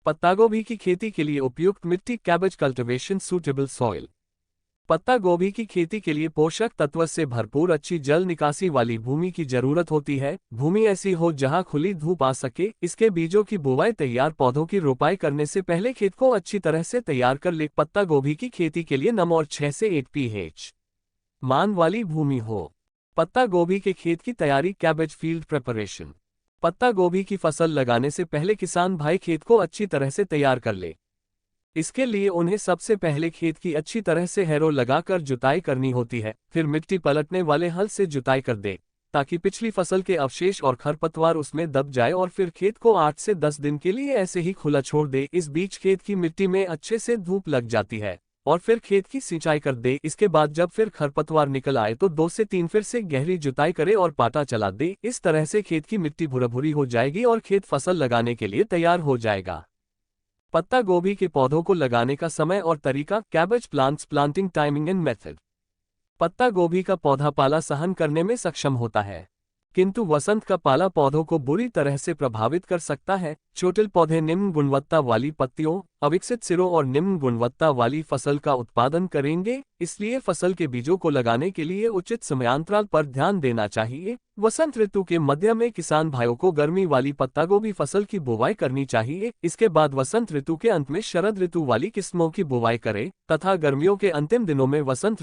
पत्ता गोभी की खेती के लिए उपयुक्त मिट्टी। Cabbage cultivation suitable soil. पत्ता गोभी की खेती के लिए पोषक तत्व से भरपूर अच्छी जल निकासी वाली भूमि की जरूरत होती है। भूमि ऐसी हो जहां खुली धूप आ सके। इसके बीजों की बुवाई। तैयार पौधों की रोपाई करने से पहले खेत को अच्छी तरह से तैयार कर ले। पत्ता गोभी की खेती के लिए नम और 6 से 8 pH मान वाली भूमि हो। पत्ता गोभी के खेत की तैयारी। Cabbage field preparation. पत्ता गोभी की फसल लगाने से पहले किसान भाई खेत को अच्छी तरह से तैयार कर ले। इसके लिए उन्हें सबसे पहले खेत की अच्छी तरह से हैरो लगाकर जुताई करनी होती है। फिर मिट्टी पलटने वाले हल से जुताई कर दे ताकि पिछली फसल के अवशेष और खरपतवार उसमें दब जाए। और फिर खेत को 8 से 10 दिन के लिए ऐसे ही खुला छोड़ दे। इस बीच खेत की मिट्टी में अच्छे से धूप लग जाती है और फिर खेत की सिंचाई कर दे। इसके बाद जब फिर खरपतवार निकल आए तो 2 से 3 फिर से गहरी जुताई करे और पाटा चला दे। इस तरह से खेत की मिट्टी भुरभुरी हो जाएगी और खेत फसल लगाने के लिए तैयार हो जाएगा। पत्ता गोभी के पौधों को लगाने का समय और तरीका। Cabbage plants planting timing and method. पत्ता गोभी का पौधा पाला सहन करने में सक्षम होता है, किंतु वसंत का पाला पौधों को बुरी तरह से प्रभावित कर सकता है। चोटिल पौधे निम्न गुणवत्ता वाली पत्तियों, अविकसित सिरों और निम्न गुणवत्ता वाली फसल का उत्पादन करेंगे। इसलिए फसल के बीजों को लगाने के लिए उचित समयांतराल पर ध्यान देना चाहिए। वसंत ऋतु के मध्य में किसान भाइयों को गर्मी वाली पत्ता गोभी फसल की बुवाई करनी चाहिए। इसके बाद वसंत ऋतु के अंत में शरद ऋतु वाली किस्मों की बुवाई करें तथा गर्मियों के अंतिम दिनों में वसंत